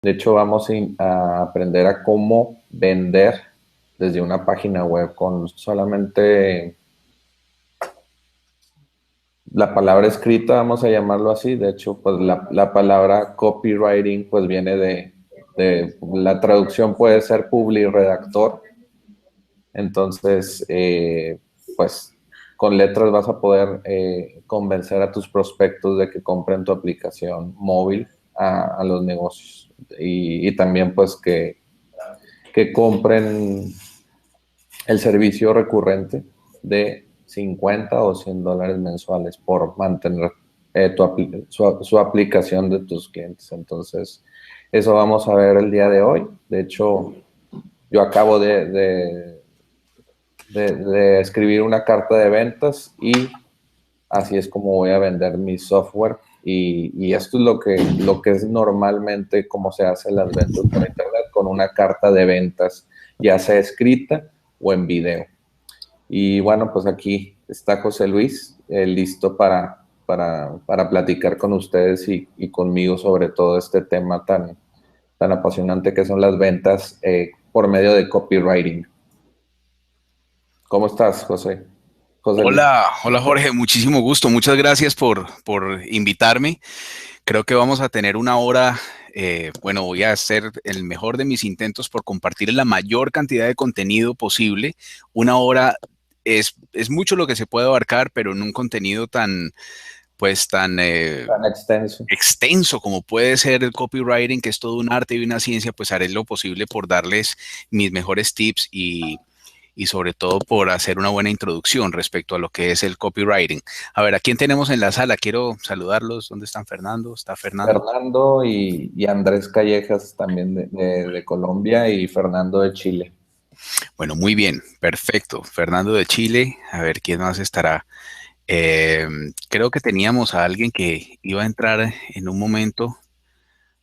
De hecho, vamos a aprender a cómo vender desde una página web con solamente la palabra escrita, vamos a llamarlo así. De hecho, pues la palabra copywriting pues viene la traducción puede ser publiredactor. Entonces, pues con letras vas a poder convencer a tus prospectos de que compren tu aplicación móvil a los negocios y también pues que compren el servicio recurrente de 50 o $100 mensuales por mantener su aplicación de tus clientes. Entonces, eso vamos a ver el día de hoy. De hecho, yo acabo de escribir una carta de ventas y así es como voy a vender mi software. Y esto es lo que es normalmente como se hace las ventas por internet, con una carta de ventas, ya sea escrita o en video. Y bueno, pues aquí está José Luis, listo para platicar con ustedes y conmigo sobre todo este tema tan apasionante que son las ventas por medio de copywriting. ¿Cómo estás, José Luis? Hola, hola Jorge, muchísimo gusto. Muchas gracias por invitarme. Creo que vamos a tener una hora. Bueno, voy a hacer el mejor de mis intentos por compartir la mayor cantidad de contenido posible. Una hora es mucho lo que se puede abarcar, pero en un contenido tan Tan extenso. extenso como puede ser el copywriting, que es todo un arte y una ciencia, pues haré lo posible por darles mis mejores tips y sobre todo por hacer una buena introducción respecto a lo que es el copywriting. A ver, ¿a quién tenemos en la sala? Quiero saludarlos. ¿Dónde están Fernando? ¿Está Fernando? Fernando y Andrés Callejas también de Colombia y Fernando de Chile. Bueno, muy bien, perfecto. Fernando de Chile, a ver, ¿quién más estará? Eh, Creo que teníamos a alguien que iba a entrar en un momento.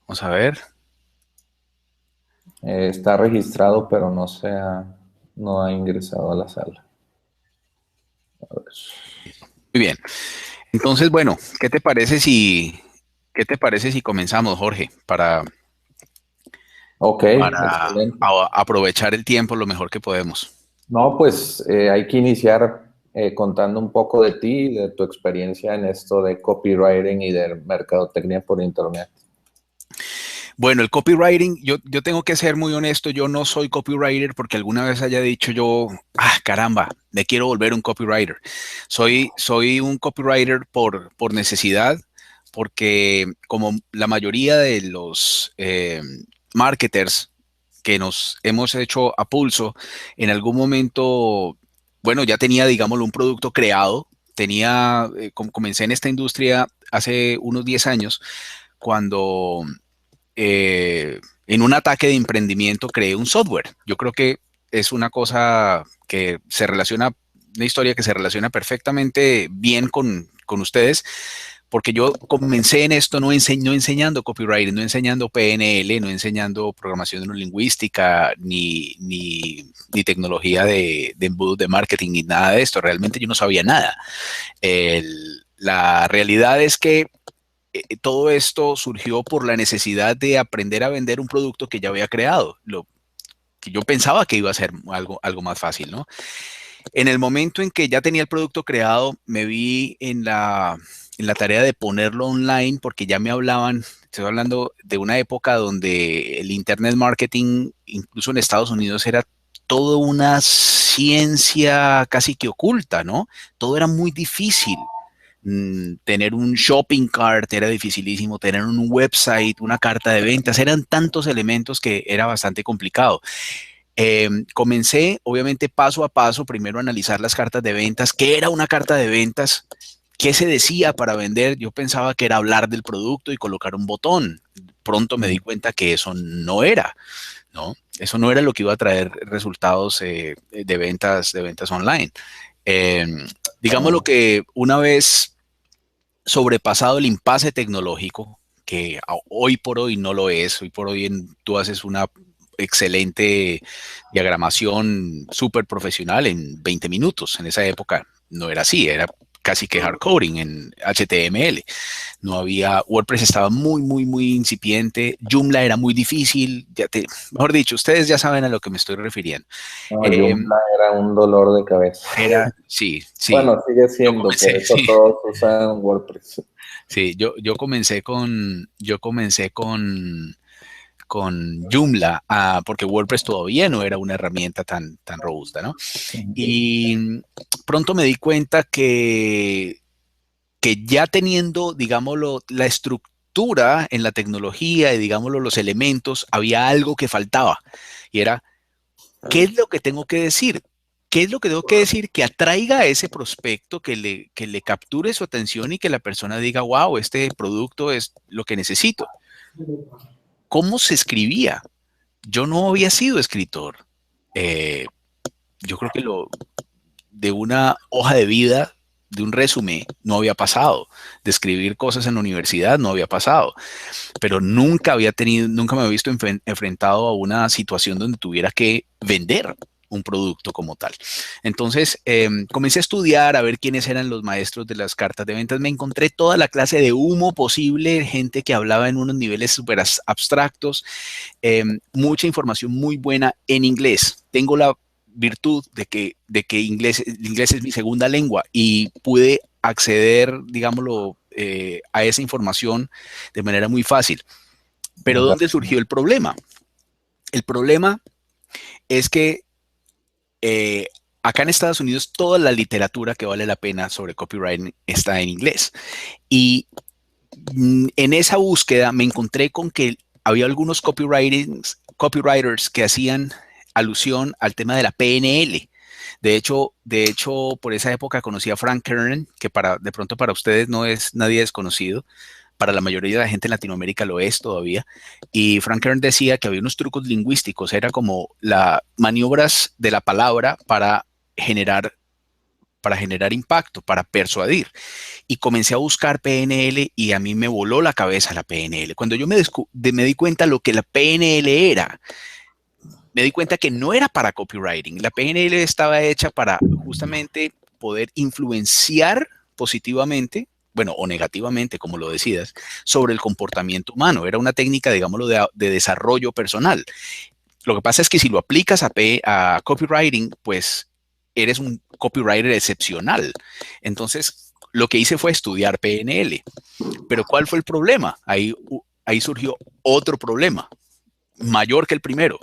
Vamos a ver. Está registrado, pero no ha ingresado a la sala. A ver. Muy bien. Entonces, bueno, qué te parece si comenzamos, Jorge, Ok, para excelente. aprovechar el tiempo lo mejor que podemos? No, pues hay que iniciar contando un poco de ti, de tu experiencia en esto de copywriting y de mercadotecnia por internet. Bueno, el copywriting, yo tengo que ser muy honesto, yo no soy copywriter porque alguna vez haya dicho yo, caramba, me quiero volver un copywriter. Soy un copywriter por necesidad, porque como la mayoría de los marketers que nos hemos hecho a pulso, en algún momento, bueno, ya tenía, digámoslo, un producto creado, comencé en esta industria hace unos 10 años, cuando en un ataque de emprendimiento creé un software. Yo creo que es una cosa que se relaciona, una historia que se relaciona perfectamente bien con ustedes, porque yo comencé en esto no enseñando copywriting, no enseñando PNL, no enseñando programación neurolingüística, ni tecnología de embudos de marketing, ni nada de esto. Realmente yo no sabía nada. La realidad es que todo esto surgió por la necesidad de aprender a vender un producto que ya había creado, lo que yo pensaba que iba a ser algo más fácil, ¿no? En el momento en que ya tenía el producto creado, me vi en la tarea de ponerlo online porque ya me hablaban, estoy hablando de una época donde el Internet Marketing, incluso en Estados Unidos, era toda una ciencia casi que oculta, ¿no? Todo era muy difícil. Tener un shopping cart era dificilísimo, tener un website, una carta de ventas, eran tantos elementos que era bastante complicado. Comencé, obviamente, paso a paso, primero a analizar las cartas de ventas, qué era una carta de ventas, qué se decía para vender. Yo pensaba que era hablar del producto y colocar un botón. Pronto me di cuenta que eso no era, ¿no? Eso no era lo que iba a traer resultados de ventas online. Eh, digamos lo que una vez sobrepasado el impasse tecnológico, que hoy por hoy no lo es. Hoy por hoy tú haces una excelente diagramación súper profesional en 20 minutos. En esa época no era así, era casi que hard coding en HTML. No había, WordPress estaba muy incipiente, Joomla era muy difícil, mejor dicho, ustedes ya saben a lo que me estoy refiriendo. No, Joomla era un dolor de cabeza. Sí. Bueno, sigue Yo siendo, comencé, por eso todos usan WordPress. sí, yo comencé con Joomla, porque WordPress todavía no era una herramienta tan robusta, ¿no? Y pronto me di cuenta que ya teniendo, digámoslo, la estructura en la tecnología y, digámoslo, los elementos, había algo que faltaba. Y era, ¿qué es lo que tengo que decir? ¿Qué es lo que tengo que decir que atraiga a ese prospecto, que le capture su atención y que la persona diga, wow, este producto es lo que necesito? ¿Cómo se escribía? Yo no había sido escritor. Yo creo que de una hoja de vida, de un resumen, no había pasado. De escribir cosas en la universidad no había pasado. Pero nunca me había visto enfrentado a una situación donde tuviera que vender un producto como tal. Entonces, comencé a estudiar, a ver quiénes eran los maestros de las cartas de ventas. Me encontré toda la clase de humo posible, gente que hablaba en unos niveles súper abstractos, mucha información muy buena en inglés. Tengo la virtud de que el inglés es mi segunda lengua y pude acceder, digámoslo, a esa información de manera muy fácil. Pero ¿dónde surgió el problema? El problema es que acá en Estados Unidos toda la literatura que vale la pena sobre copywriting está en inglés. Y en esa búsqueda me encontré con que había algunos copywriters que hacían alusión al tema de la PNL. De hecho, por esa época conocí a Frank Kern, que de pronto para ustedes no es nadie desconocido. Para la mayoría de la gente en Latinoamérica lo es todavía. Y Frank Kern decía que había unos trucos lingüísticos, era como las maniobras de la palabra generar para generar impacto, para persuadir. Y comencé a buscar PNL y a mí me voló la cabeza la PNL. Cuando yo me di cuenta lo que la PNL era, me di cuenta que no era para copywriting. La PNL estaba hecha para justamente poder influenciar positivamente, bueno, o negativamente, como lo decidas, sobre el comportamiento humano. Era una técnica, digámoslo, de desarrollo personal. Lo que pasa es que si lo aplicas a copywriting, pues eres un copywriter excepcional. Entonces, lo que hice fue estudiar PNL. Pero ¿cuál fue el problema? Ahí surgió otro problema, mayor que el primero.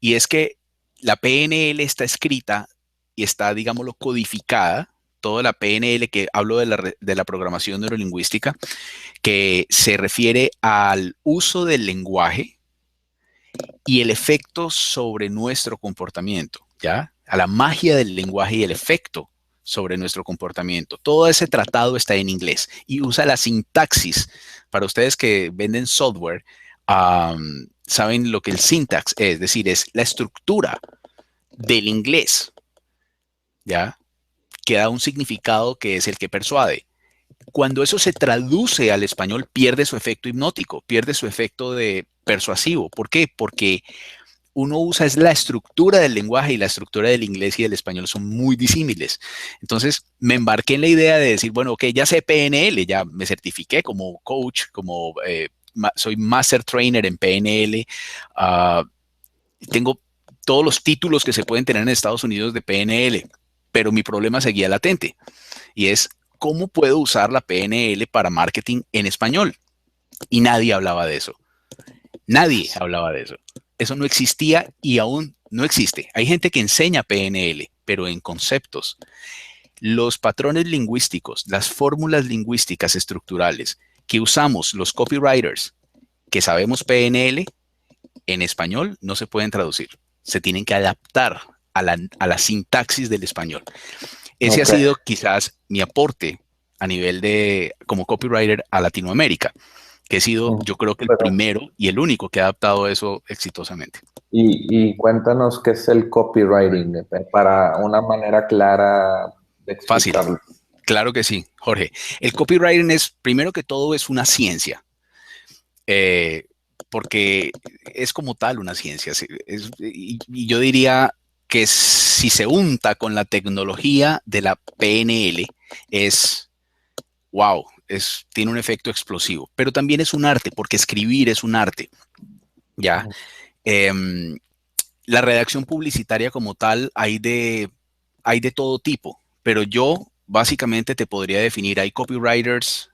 Y es que la PNL está escrita y está, digámoslo, codificada. Toda la PNL, que hablo de la programación neurolingüística, que se refiere al uso del lenguaje y el efecto sobre nuestro comportamiento, ¿ya? A la magia del lenguaje y el efecto sobre nuestro comportamiento. Todo ese tratado está en inglés y usa la sintaxis. Para ustedes que venden software, saben lo que el syntax es decir, es la estructura del inglés, ¿ya? Que da un significado que es el que persuade. Cuando eso se traduce al español, pierde su efecto hipnótico, pierde su efecto de persuasivo. ¿Por qué? Porque uno usa es la estructura del lenguaje y la estructura del inglés y del español son muy disímiles. Entonces me embarqué en la idea de decir, bueno, ok, ya sé PNL, ya me certifiqué como coach, soy Master Trainer en PNL, tengo todos los títulos que se pueden tener en Estados Unidos de PNL, pero mi problema seguía latente y es cómo puedo usar la PNL para marketing en español. Y nadie hablaba de eso. Nadie hablaba de eso. Eso no existía y aún no existe. Hay gente que enseña PNL, pero en conceptos. Los patrones lingüísticos, las fórmulas lingüísticas estructurales que usamos los copywriters que sabemos PNL, en español no se pueden traducir. Se tienen que adaptar a la sintaxis del español. Ese ha sido quizás mi aporte a nivel como copywriter a Latinoamérica, que he sido, yo creo que el primero y el único que ha adaptado eso exitosamente. Y cuéntanos qué es el copywriting, para una manera clara de explicarlo. Fácil. Claro que sí, Jorge. El copywriting primero que todo, es una ciencia. Porque es como tal una ciencia. Y yo diría que si se unta con la tecnología de la PNL, es wow, tiene un efecto explosivo. Pero también es un arte, porque escribir es un arte, ¿ya? Em, la redacción publicitaria como tal hay de todo tipo, pero yo básicamente te podría definir, hay copywriters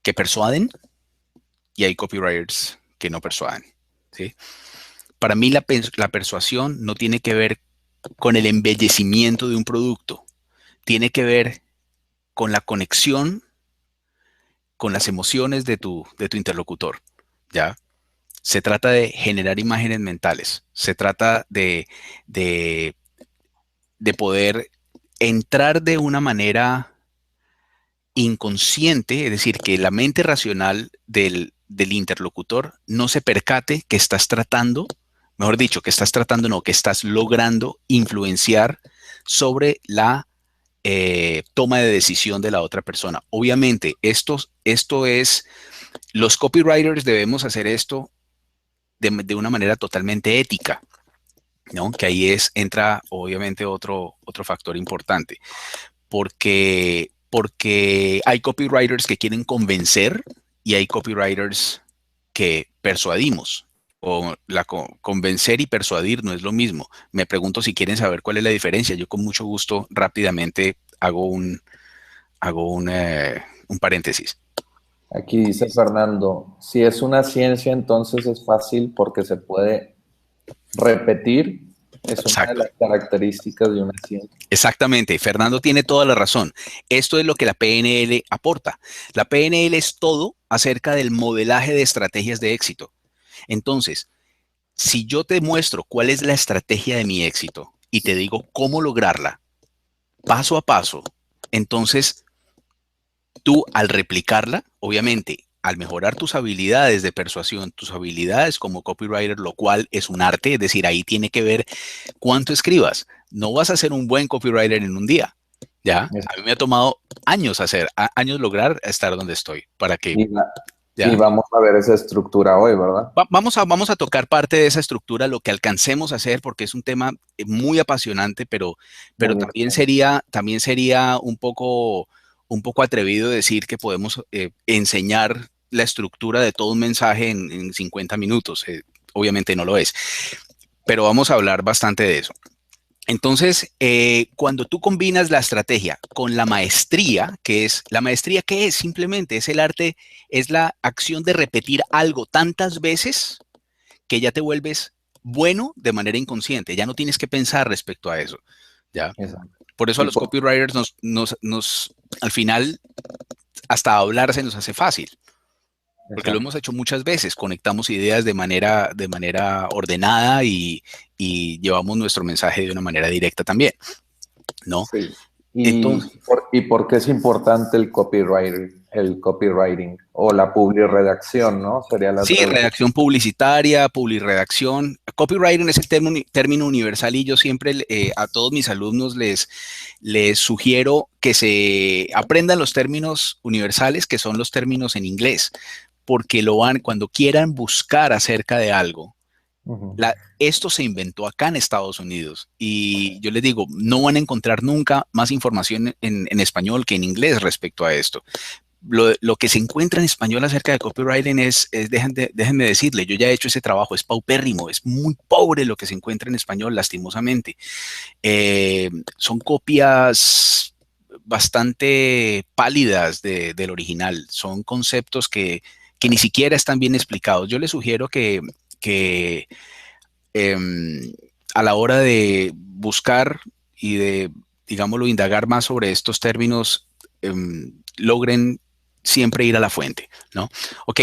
que persuaden y hay copywriters que no persuaden, ¿sí? Para mí la persuasión no tiene que ver con el embellecimiento de un producto, tiene que ver con la conexión con las emociones de tu interlocutor, ¿ya? Se trata de generar imágenes mentales, se trata de, de poder entrar de una manera inconsciente, es decir, que la mente racional del interlocutor no se percate que estás tratando, mejor dicho, que estás tratando, no, que estás logrando influenciar sobre la toma de decisión de la otra persona. Obviamente, esto es, los copywriters debemos hacer esto de una manera totalmente ética, ¿no? Que ahí entra obviamente otro factor importante, porque hay copywriters que quieren convencer y hay copywriters que persuadimos. O convencer y persuadir no es lo mismo. Me pregunto si quieren saber cuál es la diferencia. Yo con mucho gusto rápidamente hago un paréntesis. Aquí dice Fernando, si es una ciencia, entonces es fácil porque se puede repetir. Es una de Exacto. las características de una ciencia. Exactamente, Fernando tiene toda la razón. Esto es lo que la PNL aporta. La PNL es todo acerca del modelaje de estrategias de éxito. Entonces, si yo te muestro cuál es la estrategia de mi éxito y te digo cómo lograrla paso a paso, entonces tú al replicarla, obviamente, al mejorar tus habilidades de persuasión, tus habilidades como copywriter, lo cual es un arte, es decir, ahí tiene que ver cuánto escribas. No vas a ser un buen copywriter en un día, ¿ya? A mí me ha tomado años años lograr estar donde estoy, para que, Y, y ¿ya? vamos a ver esa estructura hoy, ¿verdad? Vamos a tocar parte de esa estructura, lo que alcancemos a hacer, porque es un tema muy apasionante, pero Muy extenso. también sería un poco atrevido decir que podemos enseñar la estructura de todo un mensaje en 50 minutos. Obviamente no lo es, pero vamos a hablar bastante de eso. Entonces, cuando tú combinas la estrategia con la maestría, la maestría, ¿qué es? Simplemente es el arte, es la acción de repetir algo tantas veces que ya te vuelves bueno de manera inconsciente, ya no tienes que pensar respecto a eso, ¿ya? Exacto. Por eso a Y los por, copywriters al final, hasta hablar se nos hace fácil, porque lo exacto. hemos hecho muchas veces, conectamos ideas de manera ordenada y llevamos nuestro mensaje de una manera directa también, ¿no? Sí. Entonces, ¿Y por qué es importante el copywriting o la publiredacción, ¿no? Sería la sí, traducción. redacción publicitaria, publiredacción. Copywriting es el término universal y yo siempre a todos mis alumnos les sugiero que se aprendan los términos universales, que son los términos en inglés, porque cuando quieran buscar acerca de algo. Ujú. Esto se inventó acá en Estados Unidos y yo les digo, no van a encontrar nunca más información en español que en inglés respecto a esto. Lo que se encuentra en español acerca de copywriting déjenme decirle, yo ya he hecho ese trabajo, es paupérrimo, es muy pobre lo que se encuentra en español, lastimosamente. Son copias bastante pálidas del original, son conceptos que ni siquiera están bien explicados. Yo les sugiero que eh, a la hora de buscar y de, digámoslo, indagar más sobre estos términos, logren siempre ir a la fuente, ¿no? Ok,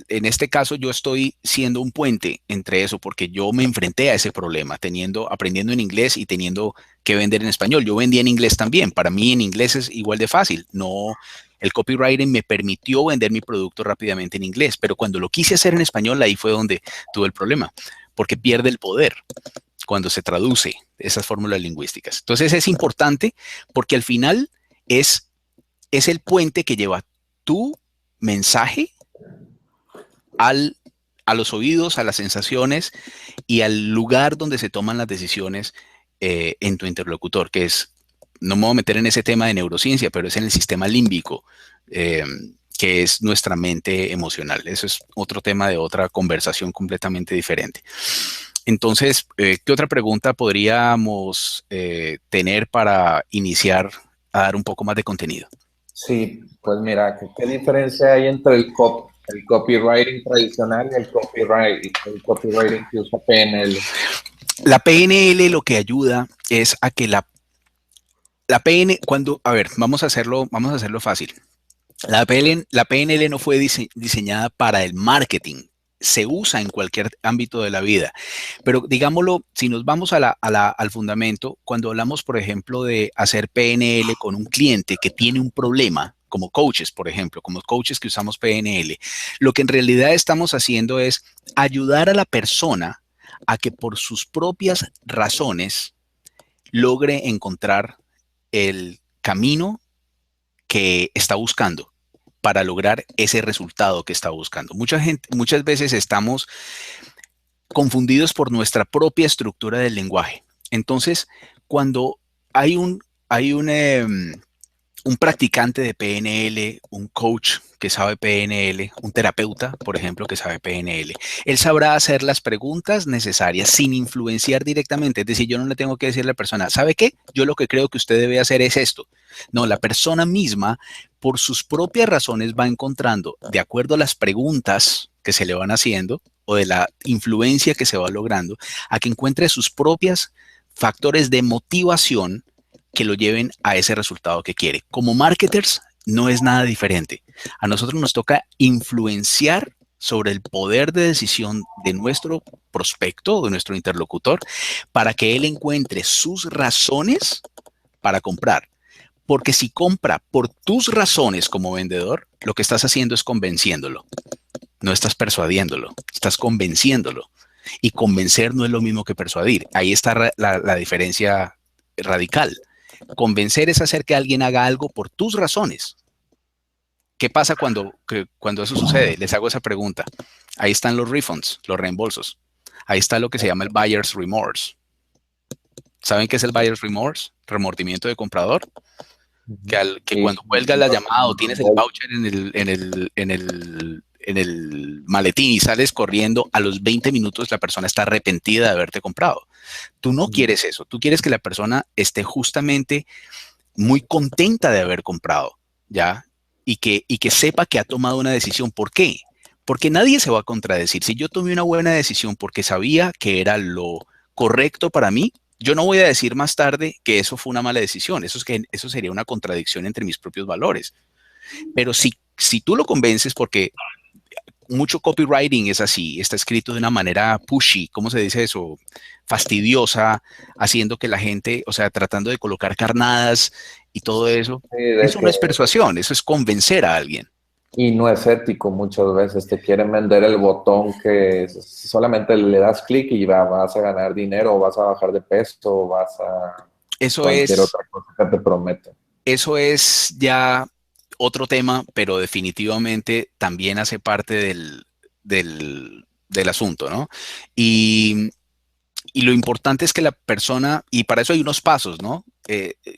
en este caso yo estoy siendo un puente entre eso porque yo me enfrenté a ese problema, aprendiendo en inglés y teniendo que vender en español. Yo vendía en inglés también. Para mí en inglés es igual de fácil. No, el copywriting me permitió vender mi producto rápidamente en inglés, pero cuando lo quise hacer en español, ahí fue donde tuve el problema, porque pierde el poder cuando se traduce esas fórmulas lingüísticas. Entonces es importante porque al final es, es el puente que lleva tu mensaje al, a los oídos, a las sensaciones y al lugar donde se toman las decisiones en tu interlocutor, que es no me voy a meter en ese tema de neurociencia, pero es en el sistema límbico, que es nuestra mente emocional. Eso es otro tema de otra conversación completamente diferente. Entonces, ¿qué otra pregunta podríamos tener para iniciar a dar un poco más de contenido? Sí, pues mira, ¿qué diferencia hay entre el copywriting tradicional y el copywriting que usa PNL? La PNL lo que ayuda es a que la PNL, a ver, vamos a hacerlo fácil. La PNL no fue diseñada para el marketing, se usa en cualquier ámbito de la vida. Pero digámoslo, si nos vamos al fundamento, cuando hablamos, por ejemplo, de hacer PNL con un cliente que tiene un problema, como coaches, por ejemplo, como coaches que usamos PNL, lo que en realidad estamos haciendo es ayudar a la persona a que por sus propias razones logre encontrar el camino que está buscando para lograr ese resultado que está buscando. Muchas veces estamos confundidos por nuestra propia estructura del lenguaje. Entonces, cuando hay un practicante de PNL, un coach que sabe PNL, un terapeuta, por ejemplo, que sabe PNL, él sabrá hacer las preguntas necesarias sin influenciar directamente. Es decir, yo no le tengo que decir a la persona, ¿sabe qué? Yo lo que creo que usted debe hacer es esto. No, la persona misma, por sus propias razones, va encontrando, de acuerdo a las preguntas que se le van haciendo o de la influencia que se va logrando, a que encuentre sus propios factores de motivación que lo lleven a ese resultado que quiere. Como marketers, no es nada diferente. A nosotros nos toca influenciar sobre el poder de decisión de nuestro prospecto, de nuestro interlocutor, para que él encuentre sus razones para comprar. Porque si compra por tus razones como vendedor, lo que estás haciendo es convenciéndolo. No estás persuadiéndolo, estás convenciéndolo. Y convencer no es lo mismo que persuadir. Ahí está la diferencia radical. Convencer es hacer que alguien haga algo por tus razones. ¿Qué pasa cuando eso sucede? Les hago esa pregunta. Ahí están los refunds, los reembolsos. Ahí está lo que se llama el buyer's remorse. ¿Saben qué es el buyer's remorse? Remordimiento de comprador. Que cuando cuelgas la llamada o tienes el voucher en el maletín y sales corriendo, a los 20 minutos la persona está arrepentida de haberte comprado. Tú no quieres eso. Tú quieres que la persona esté justamente muy contenta de haber comprado, ¿ya? Y que sepa que ha tomado una decisión. ¿Por qué? Porque nadie se va a contradecir. Si yo tomé una buena decisión porque sabía que era lo correcto para mí, yo no voy a decir más tarde que eso fue una mala decisión. Eso sería una contradicción entre mis propios valores. Pero si tú lo convences, porque mucho copywriting es así, está escrito de una manera pushy, ¿cómo se dice eso? Fastidiosa, haciendo que la gente, o sea, tratando de colocar carnadas y todo eso. Sí, Eso no es persuasión, eso es convencer a alguien. Y no es ético muchas veces, te quieren vender el botón que solamente le das clic y vas a ganar dinero, o vas a bajar de peso, o vas a cualquier otra cosa que te prometen. Eso es ya otro tema, pero definitivamente también hace parte del asunto, ¿no? Y lo importante es que la persona, y para eso hay unos pasos, ¿no?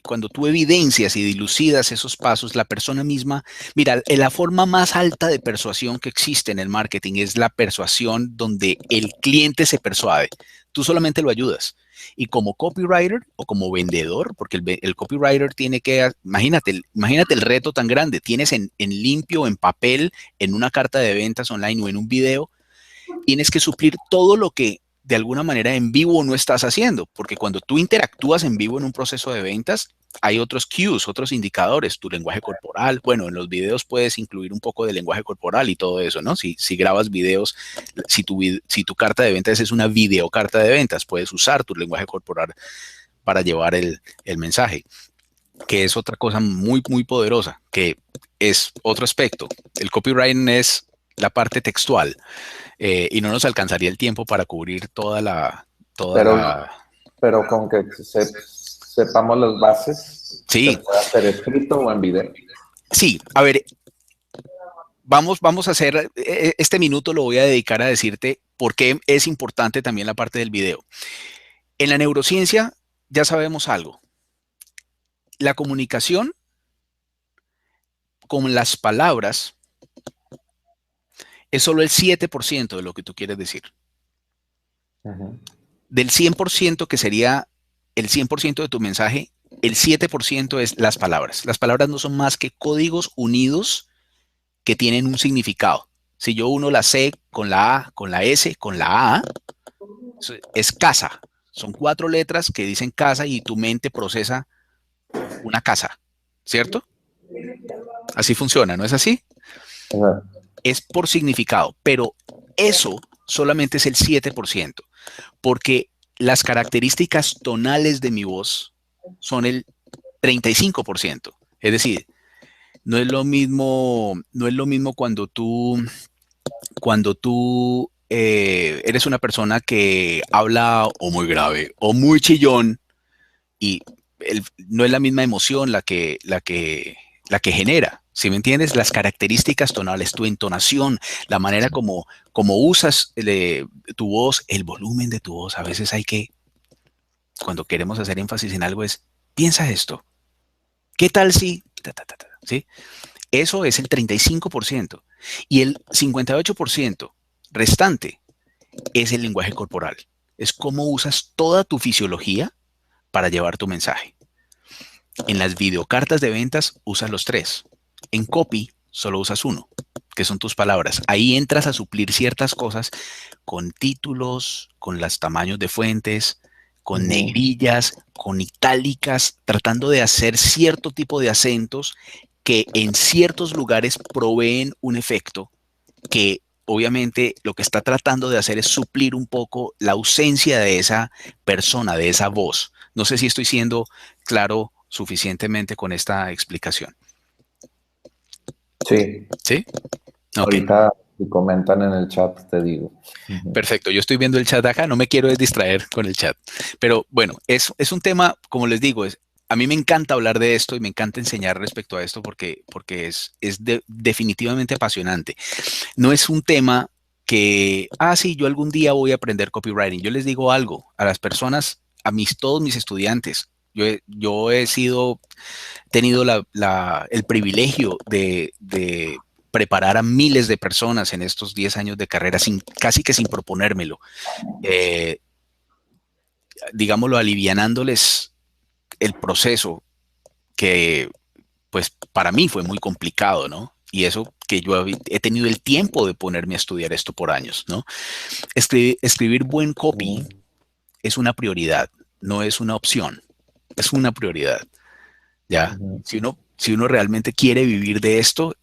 Cuando tú evidencias y dilucidas esos pasos, la persona misma, mira, la forma más alta de persuasión que existe en el marketing es la persuasión donde el cliente se persuade. Tú solamente lo ayudas. Y como copywriter o como vendedor, porque el copywriter tiene que, imagínate el reto tan grande, tienes en limpio, en papel, en una carta de ventas online o en un video, tienes que suplir todo lo que de alguna manera en vivo no estás haciendo, porque cuando tú interactúas en vivo en un proceso de ventas, hay otros cues, otros indicadores, tu lenguaje corporal. Bueno, en los videos puedes incluir un poco de lenguaje corporal y todo eso, ¿no? Si grabas videos, si tu carta de ventas es una videocarta de ventas, puedes usar tu lenguaje corporal para llevar el mensaje, que es otra cosa muy, muy poderosa, que es otro aspecto. El copywriting es la parte textual. Y no nos alcanzaría el tiempo para cubrir pero con que sepamos las bases, sí. Se puede hacer escrito o en video. Sí, a ver, vamos a hacer, este minuto lo voy a dedicar a decirte por qué es importante también la parte del video. En la neurociencia ya sabemos algo. la comunicación con las palabras es solo el 7% de lo que tú quieres decir. Del 100% que sería el 100% de tu mensaje, el 7% es las palabras. Las palabras no son más que códigos unidos que tienen un significado. Si yo uno la C con la A, con la S, con la A, es casa. Son 4 letras que dicen casa y tu mente procesa una casa, ¿cierto? Así funciona, ¿no es así? Es por significado, pero eso solamente es el 7%, porque las características tonales de mi voz son el 35%. Es decir, no es lo mismo cuando tú eres una persona que habla o muy grave o muy chillón y no es la misma emoción la que genera. ¿Sí me entiendes? Las características tonales, tu entonación, la manera como usas tu voz, el volumen de tu voz. A veces cuando queremos hacer énfasis en algo piensa esto. ¿Qué tal si? ¿Sí? Eso es el 35%. Y el 58% restante es el lenguaje corporal. Es cómo usas toda tu fisiología para llevar tu mensaje. En las videocartas de ventas usas los 3. En copy solo usas 1, que son tus palabras. Ahí entras a suplir ciertas cosas con títulos, con los tamaños de fuentes, con negrillas, con itálicas, tratando de hacer cierto tipo de acentos que en ciertos lugares proveen un efecto que obviamente lo que está tratando de hacer es suplir un poco la ausencia de esa persona, de esa voz. No sé si estoy siendo claro suficientemente con esta explicación. Sí. ¿Sí? Okay. Ahorita si comentan en el chat, te digo. Perfecto, yo estoy viendo el chat acá, no me quiero distraer con el chat. Pero bueno, es un tema, como les digo, a mí me encanta hablar de esto y me encanta enseñar respecto a esto porque es definitivamente apasionante. No es un tema que, sí, yo algún día voy a aprender copywriting. Yo les digo algo a las personas, todos mis estudiantes. Yo he tenido el privilegio de preparar a miles de personas en estos 10 años de carrera, casi que sin proponérmelo. Digámoslo, alivianándoles el proceso que, pues, para mí fue muy complicado, ¿no? Y eso que yo he tenido el tiempo de ponerme a estudiar esto por años, ¿no? Escribir buen copy es una prioridad, no es una opción, es una prioridad, ¿ya? Si uno realmente quiere vivir de esto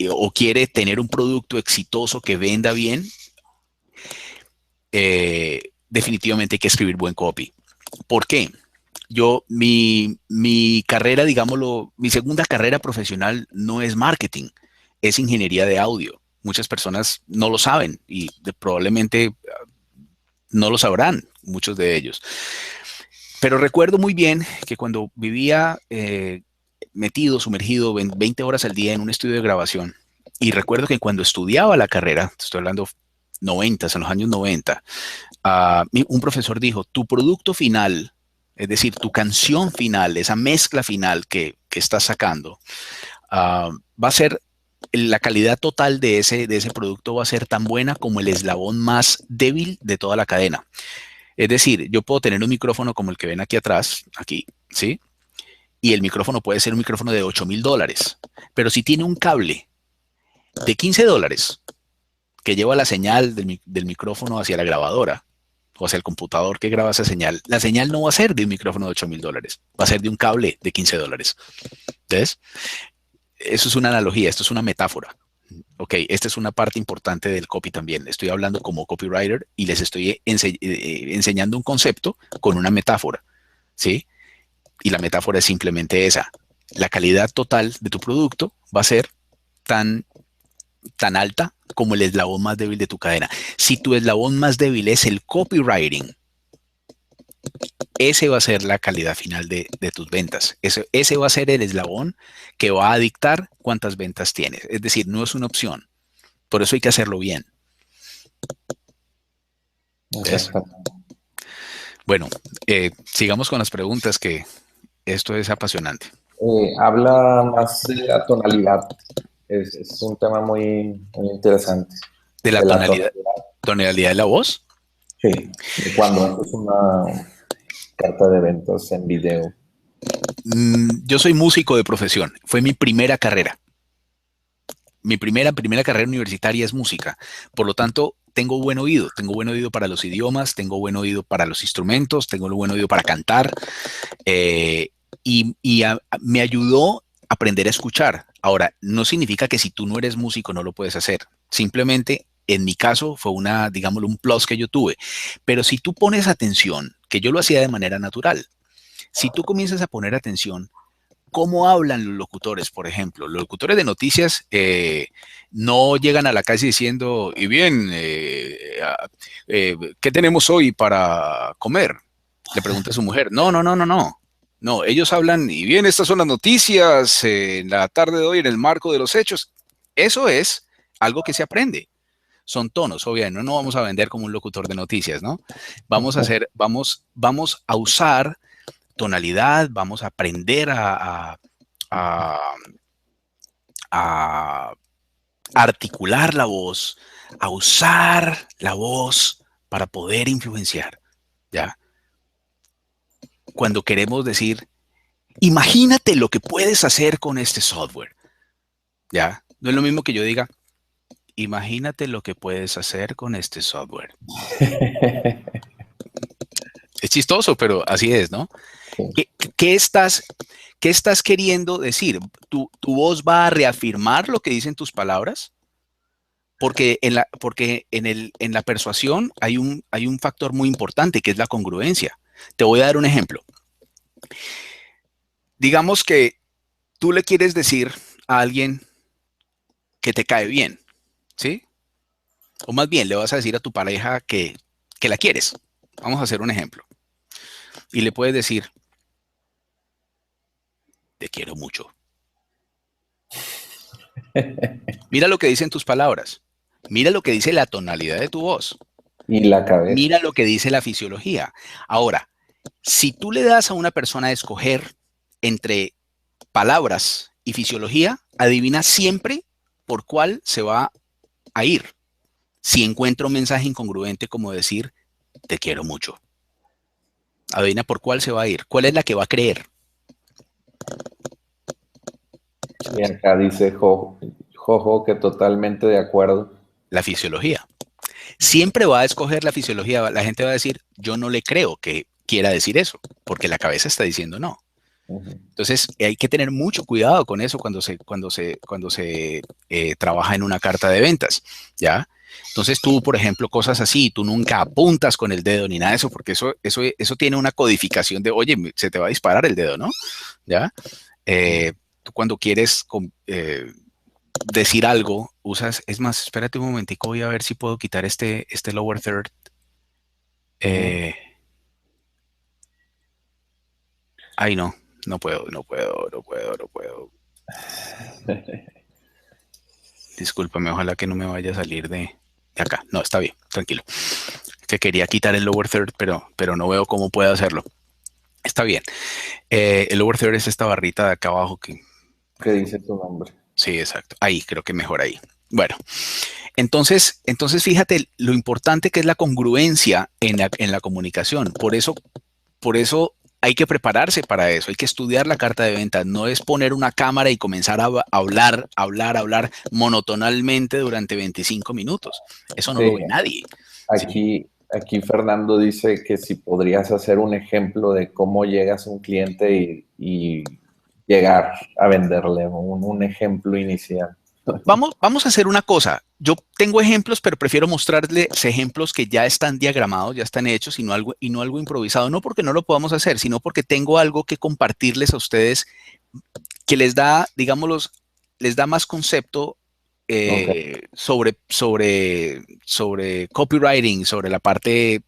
o quiere tener un producto exitoso que venda bien, definitivamente hay que escribir buen copy. ¿Por qué? Mi carrera, digámoslo, mi segunda carrera profesional no es marketing, es ingeniería de audio. Muchas personas no lo saben y probablemente no lo sabrán, muchos de ellos. Pero recuerdo muy bien que cuando vivía sumergido 20 horas al día en un estudio de grabación, y recuerdo que cuando estudiaba la carrera, estoy hablando 90, en los años 90, un profesor dijo, tu producto final, es decir, tu canción final, esa mezcla final que estás sacando, va a ser, la calidad total de ese producto va a ser tan buena como el eslabón más débil de toda la cadena. Es decir, yo puedo tener un micrófono como el que ven aquí atrás, aquí, ¿sí? Y el micrófono puede ser un micrófono de $8,000, pero si tiene un cable de $15 que lleva la señal del micrófono hacia la grabadora o hacia el computador que graba esa señal, la señal no va a ser de un micrófono de $8,000, va a ser de un cable de $15. ¿Ves? Eso es una analogía, esto es una metáfora. Ok, esta es una parte importante del copy también. Estoy hablando como copywriter y les estoy enseñando un concepto con una metáfora, ¿sí? Y la metáfora es simplemente esa. La calidad total de tu producto va a ser tan alta como el eslabón más débil de tu cadena. Si tu eslabón más débil es el copywriting, ese va a ser la calidad final de tus ventas. Ese va a ser el eslabón que va a dictar cuántas ventas tienes. Es decir, no es una opción. Por eso hay que hacerlo bien. ¿Ves? Bueno, sigamos con las preguntas que Esto es apasionante. Habla más de la tonalidad. Es un tema muy interesante. De la De la tonalidad de la voz. sí, de cuando haces una carta de ventas en video. Yo soy músico de profesión. Fue mi primera carrera. Mi primera carrera universitaria es música. Por lo tanto, tengo buen oído. Tengo buen oído para los idiomas, tengo buen oído para los instrumentos, tengo buen oído para cantar. eh, Me ayudó a aprender a escuchar. Ahora, no significa que si tú no eres músico no lo puedes hacer. Simplemente, en mi caso, fue una, digámoslo, un plus que yo tuve. Pero si tú pones atención, que yo lo hacía de manera natural, si tú comienzas a poner atención, ¿cómo hablan los locutores, por ejemplo? Los locutores de noticias no llegan a la calle diciendo, y bien, ¿qué tenemos hoy para comer? Le pregunta a su mujer. No, no, no, no, no. No, ellos hablan, y bien, estas son las noticias en la tarde de hoy en el marco de los hechos. Eso es algo que se aprende. Son tonos, obviamente, no vamos a vender como un locutor de noticias, ¿no? Vamos a usar tonalidad, vamos a aprender a, a articular la voz, a usar la voz para poder influenciar, ¿ya? Cuando queremos decir, imagínate lo que puedes hacer con este software, ¿ya? No es lo mismo que yo diga, imagínate lo que puedes hacer con este software. Es chistoso, pero así es, ¿no? Sí. ¿Qué estás queriendo decir? ¿Tu voz va a reafirmar lo que dicen tus palabras? Porque en la persuasión hay un factor muy importante que es la congruencia. Te voy a dar un ejemplo. Digamos que tú le quieres decir a alguien que te cae bien, ¿sí? O más bien le vas a decir a tu pareja que la quieres. Vamos a hacer un ejemplo. Y le puedes decir, te quiero mucho. Mira lo que dicen tus palabras. Mira lo que dice la tonalidad de tu voz. Y la cabeza. Mira lo que dice la fisiología. Ahora, si tú le das a una persona a escoger entre palabras y fisiología, adivina siempre por cuál se va a ir. Si encuentra un mensaje incongruente como decir, te quiero mucho. Adivina por cuál se va a ir. ¿Cuál es la que va a creer? Y acá dice Jojo que totalmente de acuerdo. La fisiología. Siempre va a escoger la fisiología. La gente va a decir, yo no le creo que quiera decir eso, porque la cabeza está diciendo no. Entonces hay que tener mucho cuidado con eso cuando se trabaja en una carta de ventas, ¿ya? Entonces tú, por ejemplo, cosas así, tú nunca apuntas con el dedo ni nada de eso, porque eso tiene una codificación de, oye, se te va a disparar el dedo, ¿no? ¿Ya? Tú cuando quieres decir algo, usas, es más, espérate un momentico, voy a ver si puedo quitar este lower third. Ay, no. No puedo. Discúlpame, ojalá que no me vaya a salir de acá. No, está bien, tranquilo. Que quería quitar el lower third, pero no veo cómo puedo hacerlo. Está bien. El lower third es esta barrita de acá abajo que dice tu nombre. Sí, exacto. Ahí, creo que mejor ahí. Bueno, entonces fíjate lo importante que es la congruencia en la comunicación. Por eso hay que prepararse para eso, hay que estudiar la carta de ventas. No es poner una cámara y comenzar a hablar monotonalmente durante 25 minutos. Eso no lo ve nadie. Aquí, aquí Fernando dice que si podrías hacer un ejemplo de cómo llegas a un cliente y llegar a venderle un ejemplo inicial. Vamos a hacer una cosa. Yo tengo ejemplos, pero prefiero mostrarles ejemplos que ya están diagramados, ya están hechos y no algo improvisado. No porque no lo podamos hacer, sino porque tengo algo que compartirles a ustedes que les da, digámoslo, les da más concepto sobre copywriting, sobre la parte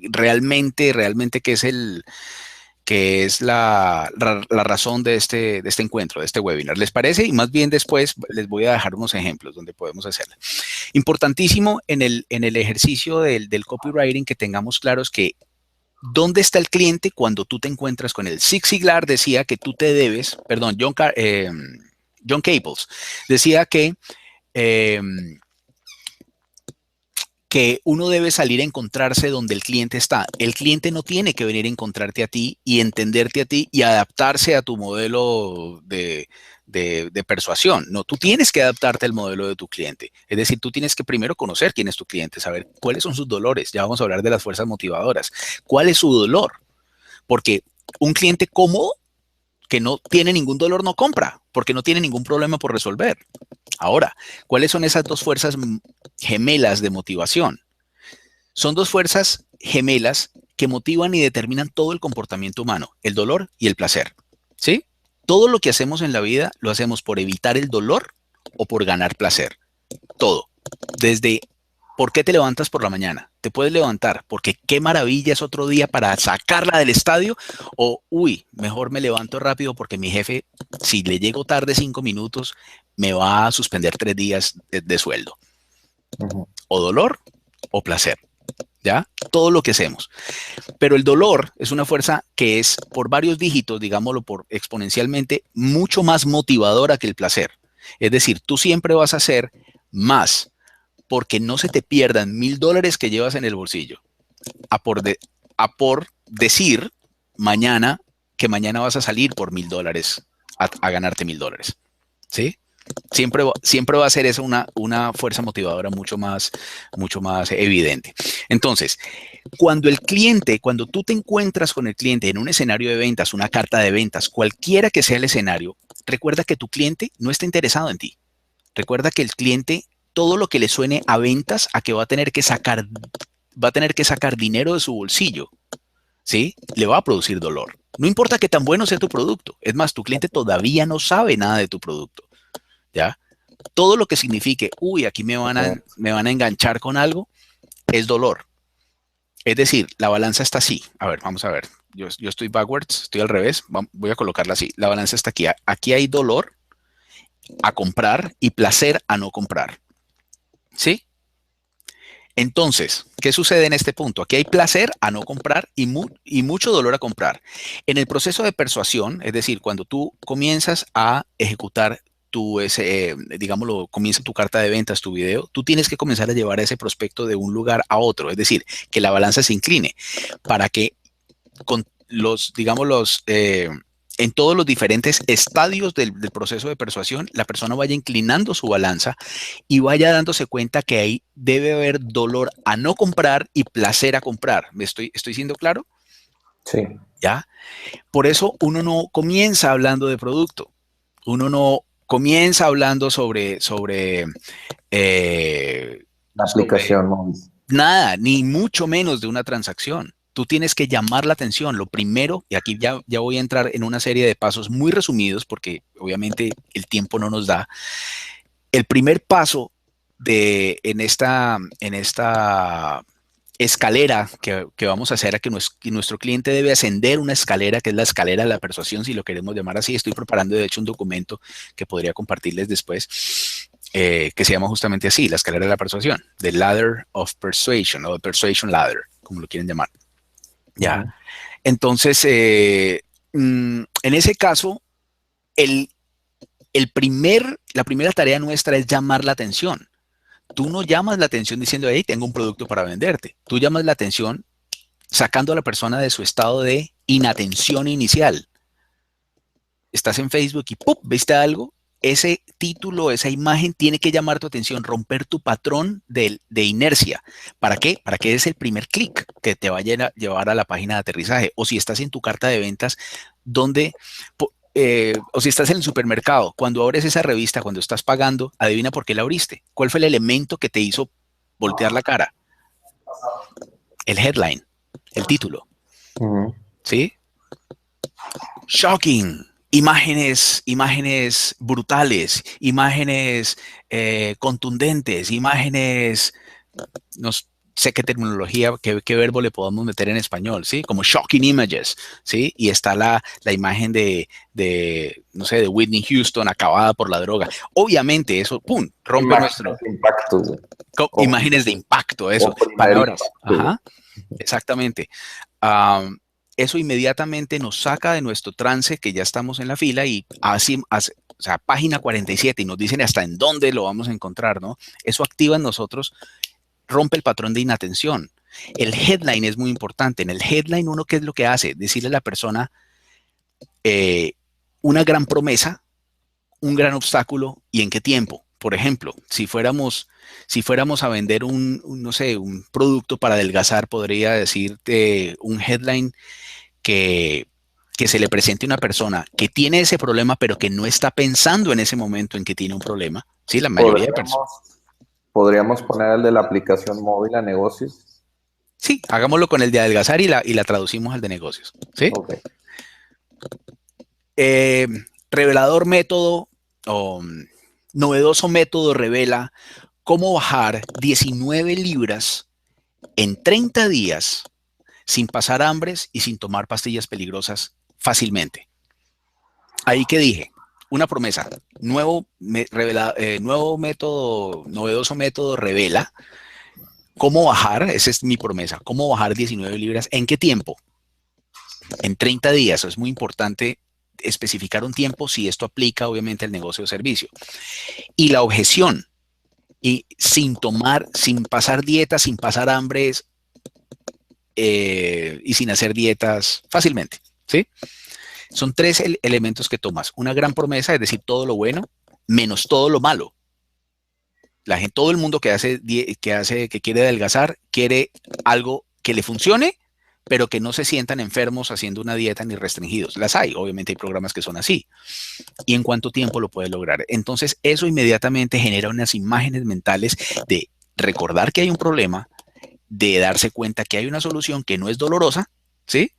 realmente que es la razón de este encuentro, de este webinar. ¿Les parece? Y más bien después les voy a dejar unos ejemplos donde podemos hacerlo. Importantísimo en el ejercicio del copywriting que tengamos claros que ¿Dónde está el cliente cuando tú te encuentras con él? Zig Ziglar decía que tú te debes, perdón, John Caples decía eh, que uno debe salir a encontrarse donde el cliente está. El cliente no tiene que venir a encontrarte a ti y entenderte a ti y adaptarse a tu modelo de persuasión. No, tú tienes que adaptarte al modelo de tu cliente. Es decir, tú tienes que primero conocer quién es tu cliente, saber cuáles son sus dolores. Ya vamos a hablar de las fuerzas motivadoras. ¿Cuál es su dolor? Porque un cliente cómodo que no tiene ningún dolor no compra, porque no tiene ningún problema por resolver. Ahora, ¿cuáles son esas dos fuerzas gemelas de motivación? Son dos fuerzas gemelas que motivan y determinan todo el comportamiento humano, el dolor y el placer. ¿Sí? Todo lo que hacemos en la vida lo hacemos por evitar el dolor o por ganar placer. Todo. Desde ¿por qué te levantas por la mañana? Te puedes levantar porque qué maravilla es otro día para sacarla del estadio o, uy, mejor me levanto rápido porque mi jefe, si le llego tarde 5 minutos, me va a suspender 3 días de sueldo. O dolor o placer, ¿ya? Todo lo que hacemos. Pero el dolor es una fuerza que es por varios dígitos, digámoslo por exponencialmente, mucho más motivadora que el placer. Es decir, tú siempre vas a hacer más porque no se te pierdan $1,000 que llevas en el bolsillo a por decir mañana que mañana vas a salir por $1,000 a ganarte $1,000. ¿Sí? Siempre va a ser eso una fuerza motivadora mucho más evidente. Entonces, cuando tú te encuentras con el cliente en un escenario de ventas, una carta de ventas, cualquiera que sea el escenario, recuerda que tu cliente no está interesado en ti. Recuerda que el cliente, todo lo que le suene a ventas, a que va a tener que sacar dinero de su bolsillo, ¿sí? Le va a producir dolor. No importa qué tan bueno sea tu producto. Es más, tu cliente todavía no sabe nada de tu producto, ¿ya? Todo lo que signifique, uy, aquí me van a enganchar con algo, es dolor. Es decir, la balanza está así. A ver, vamos a ver. Yo estoy backwards, estoy al revés. Voy a colocarla así. La balanza está aquí. Aquí hay dolor a comprar y placer a no comprar. ¿Sí? Entonces, ¿qué sucede en este punto? Aquí hay placer a no comprar y mucho dolor a comprar. En el proceso de persuasión, es decir, cuando tú comienzas a ejecutar digámoslo, comienza tu carta de ventas, tu video, tú tienes que comenzar a llevar ese prospecto de un lugar a otro, es decir, que la balanza se incline para que con en todos los diferentes estadios del proceso de persuasión, la persona vaya inclinando su balanza y vaya dándose cuenta que ahí debe haber dolor a no comprar y placer a comprar. ¿Me estoy siendo claro? Sí. ¿Ya? Por eso uno no comienza hablando de producto. Uno no comienza hablando sobre la aplicación móvil. Nada, ni mucho menos de una transacción. Tú tienes que llamar la atención. Lo primero, y aquí ya voy a entrar en una serie de pasos muy resumidos porque obviamente el tiempo no nos da. El primer paso en esta escalera que vamos a hacer, que nuestro cliente debe ascender una escalera, que es la escalera de la persuasión, si lo queremos llamar así. Estoy preparando, de hecho, un documento que podría compartirles después, que se llama justamente así, la escalera de la persuasión, The Ladder of Persuasion, o The Persuasion Ladder, como lo quieren llamar. ¿Ya? Entonces, en ese caso, la primera tarea nuestra es llamar la atención. Tú no llamas la atención diciendo, hey, tengo un producto para venderte. Tú llamas la atención sacando a la persona de su estado de inatención inicial. Estás en Facebook y ¡pum!, ¿viste algo? Ese título, esa imagen tiene que llamar tu atención, romper tu patrón de inercia. ¿Para qué? Para que es el primer clic que te vaya a llevar a la página de aterrizaje. O si estás en tu carta de ventas, o si estás en el supermercado, cuando abres esa revista, cuando estás pagando, adivina por qué la abriste. ¿Cuál fue el elemento que te hizo voltear la cara? El headline, el título. ¿Sí? Shocking. Imágenes brutales, imágenes contundentes, imágenes, no sé qué terminología, qué verbo le podemos meter en español, ¿sí? Como shocking images, ¿sí? Y está la imagen de Whitney Houston acabada por la droga. Obviamente eso, ¡pum!, rompe nuestro... Impacto. Imágenes de impacto, eso, palabras. Ajá. Exactamente. Eso inmediatamente nos saca de nuestro trance, que ya estamos en la fila, y así, o sea, página 47, y nos dicen hasta en dónde lo vamos a encontrar, ¿no? Eso activa en nosotros, rompe el patrón de inatención. El headline es muy importante. En el headline, uno, ¿qué es lo que hace? Decirle a la persona una gran promesa, un gran obstáculo y en qué tiempo. Por ejemplo, si fuéramos a vender no sé, un producto para adelgazar, podría decirte un headline que, que se le presente a una persona que tiene ese problema, pero que no está pensando en ese momento en que tiene un problema. Sí, la mayoría de personas. Podríamos poner el de la aplicación móvil a negocios. Sí, hagámoslo con el de adelgazar y la traducimos al de negocios. ¿Sí? Ok. Revelador método o novedoso método revela cómo bajar 19 libras en 30 días sin pasar hambres y sin tomar pastillas peligrosas fácilmente. Ahí que dije, una promesa, nuevo método, novedoso método revela cómo bajar, esa es mi promesa, cómo bajar 19 libras, ¿en qué tiempo? En 30 días, eso es muy importante especificar un tiempo si esto aplica obviamente al negocio o servicio. Y la objeción, y sin pasar dietas, sin pasar hambres y sin hacer dietas fácilmente, ¿sí? Son tres elementos que tomas. Una gran promesa, es decir, todo lo bueno, menos todo lo malo. Todo el mundo que quiere adelgazar, quiere algo que le funcione, pero que no se sientan enfermos haciendo una dieta ni restringidos. Las hay, obviamente hay programas que son así. ¿Y en cuánto tiempo lo puedes lograr? Entonces, eso inmediatamente genera unas imágenes mentales de recordar que hay un problema, de darse cuenta que hay una solución que no es dolorosa, ¿sí?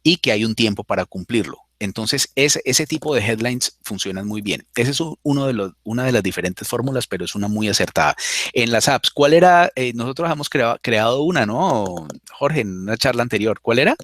Y que hay un tiempo para cumplirlo. Entonces, ese tipo de headlines funcionan muy bien. Ese es una de las diferentes fórmulas, pero es una muy acertada. En las apps, ¿cuál era? Nosotros hemos creado una, ¿no? Jorge, en una charla anterior. ¿Cuál era?